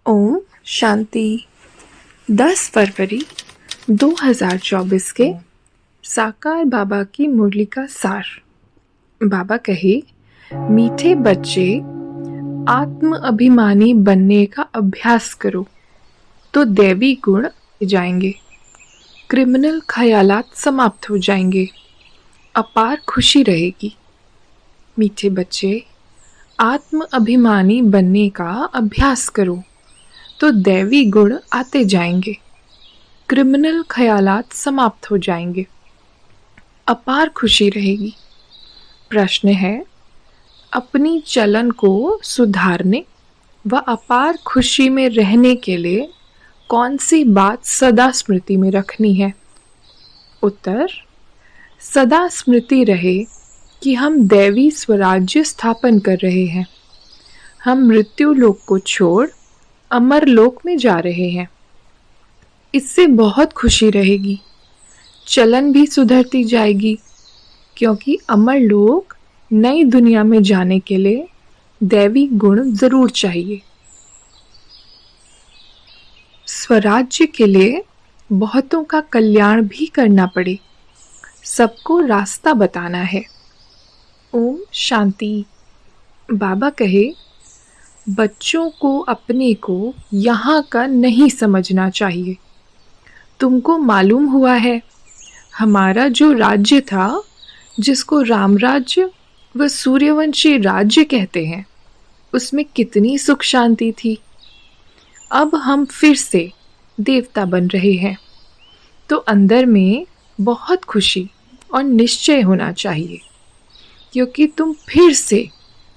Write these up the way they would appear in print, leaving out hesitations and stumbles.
ओम शांति। 10 फरवरी 2024 के साकार बाबा की मुरली का सार। बाबा कहे, मीठे बच्चे, आत्म अभिमानी बनने का अभ्यास करो तो दैवी गुण जाएंगे, क्रिमिनल ख्यालात समाप्त हो जाएंगे, अपार खुशी रहेगी। मीठे बच्चे, आत्म अभिमानी बनने का अभ्यास करो तो दैवी गुण आते जाएंगे, क्रिमिनल ख्यालात समाप्त हो जाएंगे, अपार खुशी रहेगी। प्रश्न है, अपनी चलन को सुधारने व अपार खुशी में रहने के लिए कौन सी बात सदा स्मृति में रखनी है? उत्तर, सदा स्मृति रहे कि हम दैवी स्वराज्य स्थापन कर रहे हैं। हम मृत्यु लोक को छोड़ अमर लोक में जा रहे हैं। इससे बहुत खुशी रहेगी, चलन भी सुधरती जाएगी, क्योंकि अमर लोक नई दुनिया में जाने के लिए दैवी गुण जरूर चाहिए। स्वराज्य के लिए बहुतों का कल्याण भी करना पड़े, सबको रास्ता बताना है। ओम शांति। बाबा कहे, बच्चों को अपने को यहाँ का नहीं समझना चाहिए। तुमको मालूम हुआ है, हमारा जो राज्य था, जिसको राम राज्य व सूर्यवंशी राज्य कहते हैं, उसमें कितनी सुख शांति थी। अब हम फिर से देवता बन रहे हैं, तो अंदर में बहुत खुशी और निश्चय होना चाहिए, क्योंकि तुम फिर से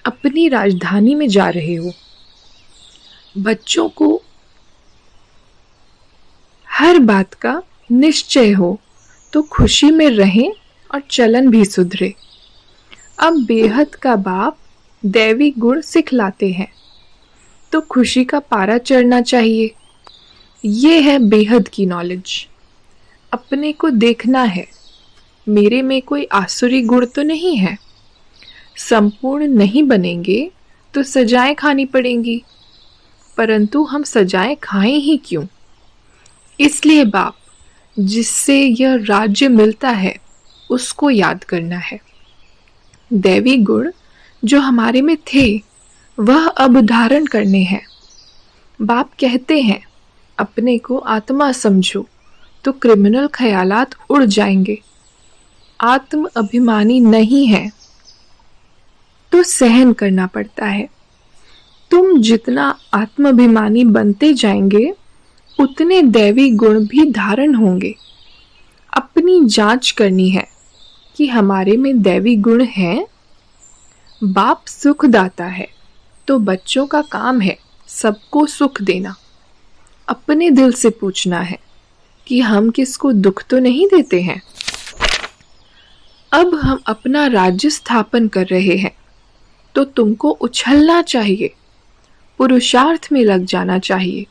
अपनी राजधानी में जा रहे हो। बच्चों को हर बात का निश्चय हो तो खुशी में रहें और चलन भी सुधरे। अब बेहद का बाप दैवी गुण सिखलाते हैं, तो खुशी का पारा चढ़ना चाहिए। ये है बेहद की नॉलेज। अपने को देखना है, मेरे में कोई आसुरी गुण तो नहीं है। संपूर्ण नहीं बनेंगे तो सजाएं खानी पड़ेंगी, परंतु हम सजाएं खाएं ही क्यों? इसलिए बाप जिससे यह राज्य मिलता है उसको याद करना है। दैवी गुण जो हमारे में थे वह अब धारण करने हैं। बाप कहते हैं, अपने को आत्मा समझो तो क्रिमिनल ख्यालात उड़ जाएंगे। आत्म अभिमानी नहीं है तो सहन करना पड़ता है। तुम जितना आत्माभिमानी बनते जाएंगे उतने दैवी गुण भी धारण होंगे। अपनी जांच करनी है कि हमारे में दैवी गुण हैं। बाप सुखदाता है, तो बच्चों का काम है सबको सुख देना। अपने दिल से पूछना है कि हम किसको दुख तो नहीं देते हैं। अब हम अपना राज्य स्थापन कर रहे हैं, तो तुमको उछलना चाहिए, पुरुषार्थ में लग जाना चाहिए।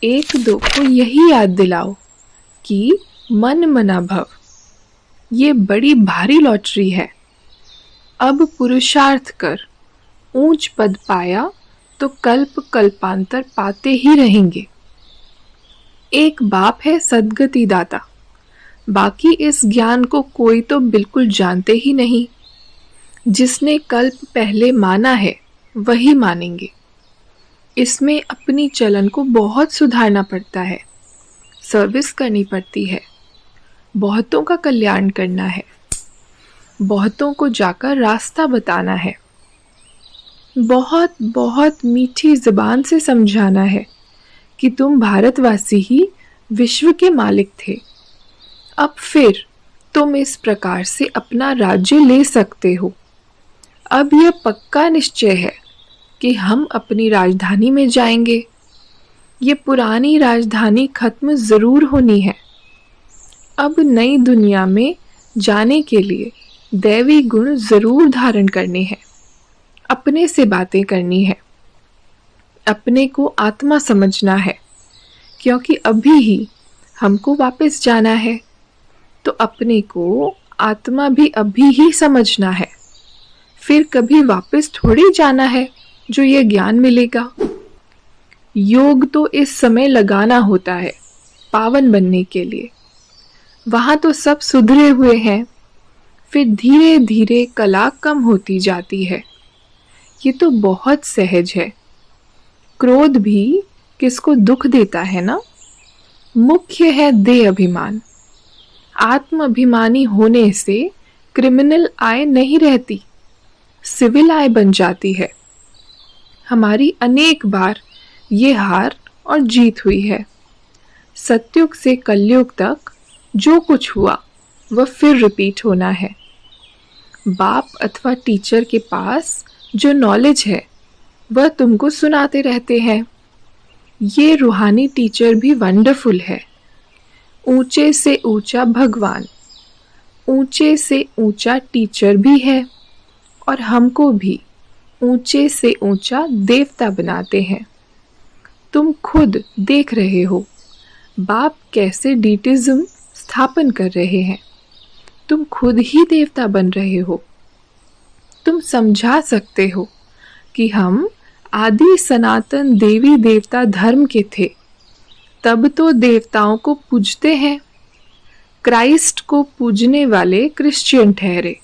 एक दो को यही याद दिलाओ कि मन मना भव, ये बड़ी भारी लॉटरी है। अब पुरुषार्थ कर, ऊंच पद पाया तो कल्प कल्पांतर पाते ही रहेंगे। एक बाप है सद्गति दाता, बाकी इस ज्ञान को कोई तो बिल्कुल जानते ही नहीं। जिसने कल्प पहले माना है वही मानेंगे। इसमें अपनी चलन को बहुत सुधारना पड़ता है, सर्विस करनी पड़ती है, बहुतों का कल्याण करना है, बहुतों को जाकर रास्ता बताना है, बहुत बहुत मीठी जुबान से समझाना है कि तुम भारतवासी ही विश्व के मालिक थे। अब फिर तुम इस प्रकार से अपना राज्य ले सकते हो। अब यह पक्का निश्चय है कि हम अपनी राजधानी में जाएंगे। ये पुरानी राजधानी खत्म जरूर होनी है। अब नई दुनिया में जाने के लिए दैवी गुण जरूर धारण करने हैं। अपने से बातें करनी है, अपने को आत्मा समझना है, क्योंकि अभी ही हमको वापस जाना है। तो अपने को आत्मा भी अभी ही समझना है, फिर कभी वापस थोड़ी जाना है जो ये ज्ञान मिलेगा। योग तो इस समय लगाना होता है पावन बनने के लिए। वहाँ तो सब सुधरे हुए हैं, फिर धीरे धीरे कला कम होती जाती है। ये तो बहुत सहज है। क्रोध भी किसको दुख देता है ना। मुख्य है देह अभिमान। आत्म अभिमानी होने से क्रिमिनल आय नहीं रहती, सिविल आय बन जाती है। हमारी अनेक बार ये हार और जीत हुई है। सतयुग से कलयुग तक जो कुछ हुआ वह फिर रिपीट होना है। बाप अथवा टीचर के पास जो नॉलेज है वह तुमको सुनाते रहते हैं। ये रूहानी टीचर भी वंडरफुल है। ऊंचे से ऊंचा भगवान, ऊंचे से ऊंचा टीचर भी है और हमको भी ऊंचे से ऊंचा देवता बनाते हैं। तुम खुद देख रहे हो बाप कैसे डीटिज्म स्थापन कर रहे हैं। तुम खुद ही देवता बन रहे हो। तुम समझा सकते हो कि हम आदि सनातन देवी देवता धर्म के थे, तब तो देवताओं को पूजते हैं। क्राइस्ट को पूजने वाले क्रिश्चियन ठहरे,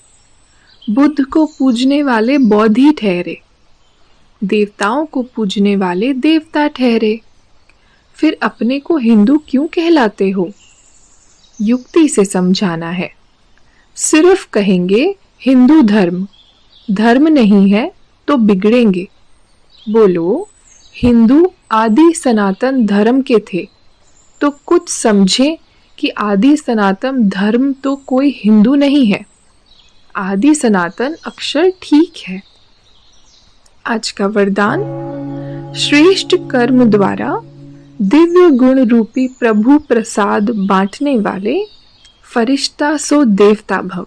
बुद्ध को पूजने वाले बौद्धि ठहरे, देवताओं को पूजने वाले देवता ठहरे। फिर अपने को हिंदू क्यों कहलाते हो? युक्ति से समझाना है। सिर्फ कहेंगे हिंदू धर्म, धर्म नहीं है तो बिगड़ेंगे। बोलो हिंदू आदि सनातन धर्म के थे, तो कुछ समझे कि आदि सनातन धर्म तो कोई हिंदू नहीं है। आदि सनातन अक्षर ठीक है। आज का वरदान, श्रेष्ठ कर्म द्वारा दिव्य गुण रूपी प्रभु प्रसाद बांटने वाले फरिश्ता सो देवता भव।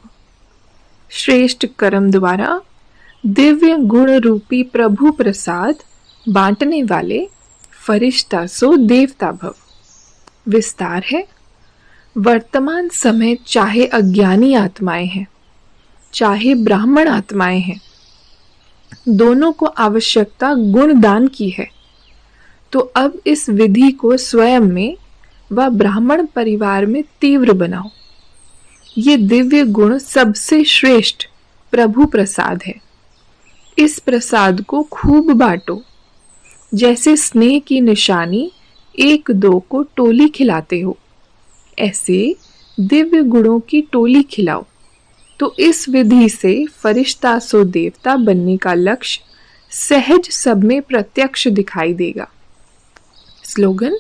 श्रेष्ठ कर्म द्वारा दिव्य गुण रूपी प्रभु प्रसाद बांटने वाले फरिश्ता सो देवता भव। विस्तार है, वर्तमान समय चाहे अज्ञानी आत्माएं हैं चाहे ब्राह्मण आत्माएं हैं, दोनों को आवश्यकता गुण दान की है। तो अब इस विधि को स्वयं में व ब्राह्मण परिवार में तीव्र बनाओ। ये दिव्य गुण सबसे श्रेष्ठ प्रभु प्रसाद है। इस प्रसाद को खूब बांटो। जैसे स्नेह की निशानी एक दो को टोली खिलाते हो, ऐसे दिव्य गुणों की टोली खिलाओ। तो इस विधि से फरिश्ता सो देवता बनने का लक्ष्य सहज सब में प्रत्यक्ष दिखाई देगा। स्लोगन,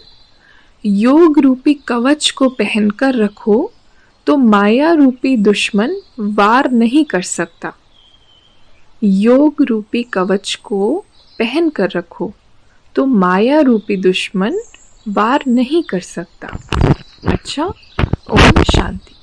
योग रूपी कवच को पहनकर रखो तो माया रूपी दुश्मन वार नहीं कर सकता। योग रूपी कवच को पहन कर रखो तो माया रूपी दुश्मन वार नहीं कर सकता। अच्छा, ओम शांति।